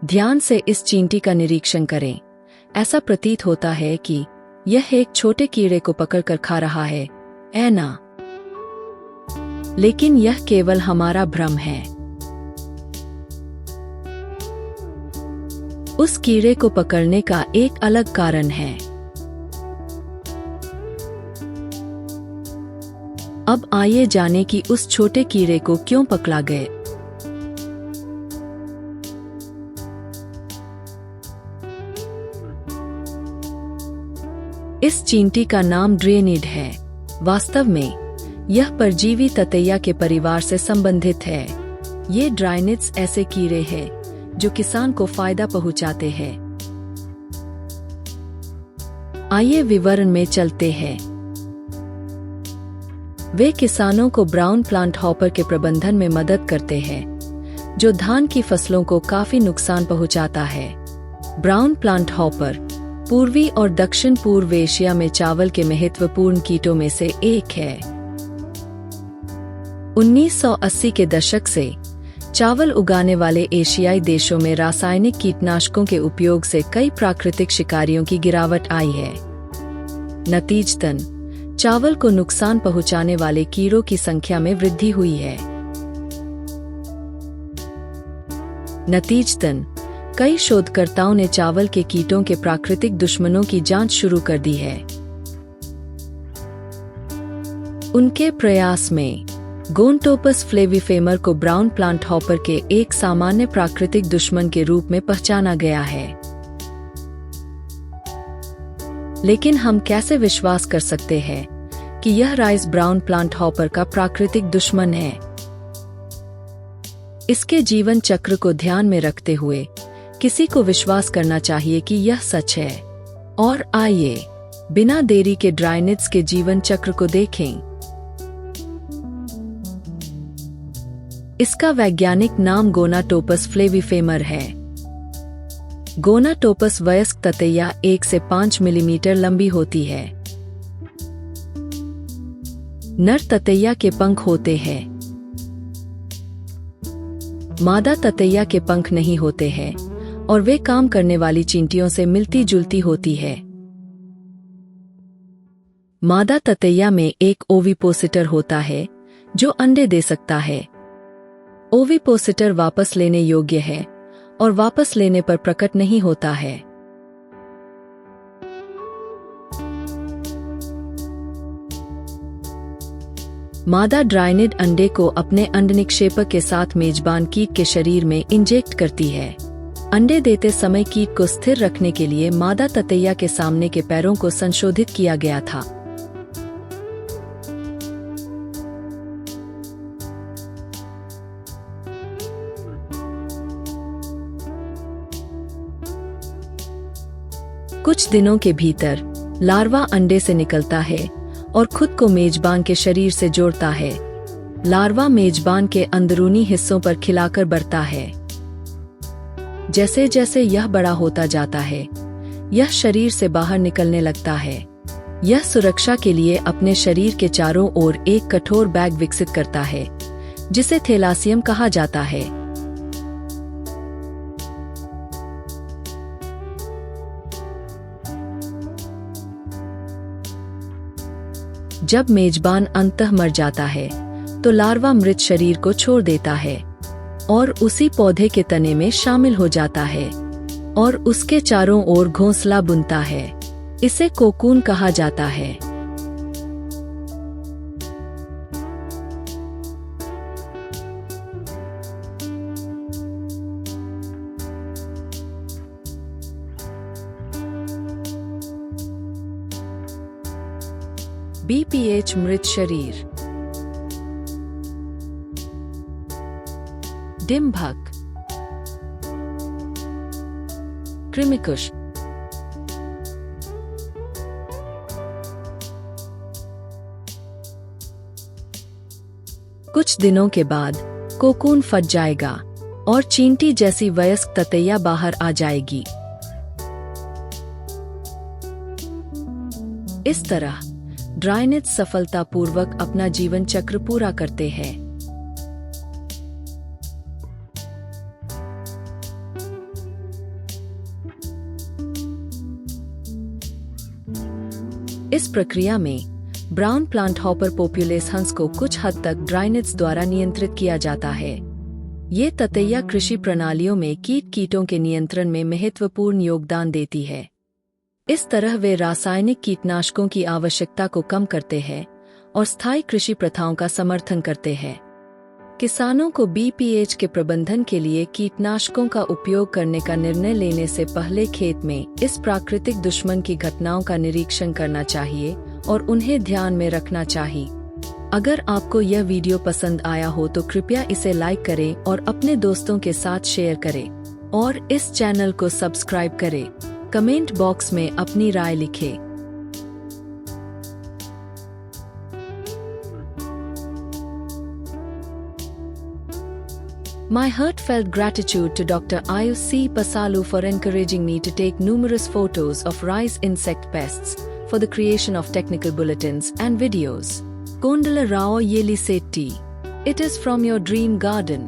ध्यान से इस चींटी का निरीक्षण करें। ऐसा प्रतीत होता है कि यह एक छोटे कीड़े को पकड़कर खा रहा है, ऐ ना। लेकिन यह केवल हमारा भ्रम है। उस कीड़े को पकड़ने का एक अलग कारण है। अब आइए जानें कि उस छोटे कीड़े को क्यों पकड़ा गया। इस चींटी का नाम ड्रेनिड है। वास्तव में यह परजीवी ततैया के परिवार से संबंधित है। ये ड्राइनिड्स ऐसे कीड़े हैं जो किसान को फायदा पहुंचाते हैं। आइए विवरण में चलते हैं। वे किसानों को ब्राउन प्लांट हॉपर के प्रबंधन में मदद करते हैं, जो धान की फसलों को काफी नुकसान पहुंचाता है। ब्राउन प्लांट हॉपर पूर्वी और दक्षिण पूर्व एशिया में चावल के महत्वपूर्ण कीटों में से एक है। 1980 के दशक से चावल उगाने वाले एशियाई देशों में रासायनिक कीटनाशकों के उपयोग से कई प्राकृतिक शिकारियों की गिरावट आई है। नतीजतन चावल को नुकसान पहुंचाने वाले कीड़ों की संख्या में वृद्धि हुई है। नतीजतन कई शोधकर्ताओं ने चावल के कीटों के प्राकृतिक दुश्मनों की जांच शुरू कर दी है। उनके प्रयास में गोनटोपस फ्लेविफेमर को ब्राउन प्लांट हॉपर के एक सामान्य प्राकृतिक दुश्मन के रूप में पहचाना गया है। लेकिन हम कैसे विश्वास कर सकते हैं कि यह राइस ब्राउन प्लांट हॉपर का प्राकृतिक दुश्मन है? इसके जीवन चक्र को ध्यान में रखते हुए किसी को विश्वास करना चाहिए कि यह सच है। और आइए बिना देरी के ड्राइनिड्स के जीवन चक्र को देखें। इसका वैज्ञानिक नाम गोनाटोपस फ्लेविफेमर है। गोनाटोपस वयस्क ततैया 1 से 5 मिलीमीटर लंबी होती है। नर ततैया के पंख होते हैं। मादा ततैया के पंख नहीं होते हैं और वे काम करने वाली चींटियों से मिलती जुलती होती है। मादा ततैया में एक ओविपोसिटर होता है जो अंडे दे सकता है। ओविपोसिटर वापस लेने योग्य है और वापस लेने पर प्रकट नहीं होता है। मादा ड्राइनिड अंडे को अपने अंडनिक्षेपक के साथ मेजबान कीट के शरीर में इंजेक्ट करती है। अंडे देते समय कीट को स्थिर रखने के लिए मादा ततैया के सामने के पैरों को संशोधित किया गया था। कुछ दिनों के भीतर लार्वा अंडे से निकलता है और खुद को मेजबान के शरीर से जोड़ता है। लार्वा मेजबान के अंदरूनी हिस्सों पर खिलाकर बढ़ता है। जैसे जैसे यह बड़ा होता जाता है, यह शरीर से बाहर निकलने लगता है। यह सुरक्षा के लिए अपने शरीर के चारों ओर एक कठोर बैग विकसित करता है, जिसे थैलासियम कहा जाता है। जब मेजबान अंततः मर जाता है, तो लार्वा मृत शरीर को छोड़ देता है और उसी पौधे के तने में शामिल हो जाता है और उसके चारों ओर घोंसला बुनता है। इसे कोकून कहा जाता है। BPH मृत शरीर। डिम्भक, कृमिकुश, कुछ दिनों के बाद कोकून फट जाएगा और चींटी जैसी वयस्क ततैया बाहर आ जाएगी। इस तरह ड्राइनिड्स सफलतापूर्वक अपना जीवन चक्र पूरा करते हैं। इस प्रक्रिया में ब्राउन प्लांट हॉपर पोप्युलेस हंस को कुछ हद तक ड्राइनेट्स द्वारा नियंत्रित किया जाता है। ये ततैया कृषि प्रणालियों में कीटों के नियंत्रण में महत्वपूर्ण योगदान देती है। इस तरह वे रासायनिक कीटनाशकों की आवश्यकता को कम करते हैं और स्थायी कृषि प्रथाओं का समर्थन करते हैं। किसानों को बीपीएच के प्रबंधन के लिए कीटनाशकों का उपयोग करने का निर्णय लेने से पहले खेत में इस प्राकृतिक दुश्मन की घटनाओं का निरीक्षण करना चाहिए और उन्हें ध्यान में रखना चाहिए। अगर आपको यह वीडियो पसंद आया हो तो कृपया इसे लाइक करें और अपने दोस्तों के साथ शेयर करें और इस चैनल को सब्सक्राइब करें। कमेंट बॉक्स में अपनी राय लिखें। My heartfelt gratitude to Dr. Ayush C. Pasalu for encouraging me to take numerous photos of rice insect pests for the creation of technical bulletins and videos. Kondala Rao Yelisetti. It is from your dream garden.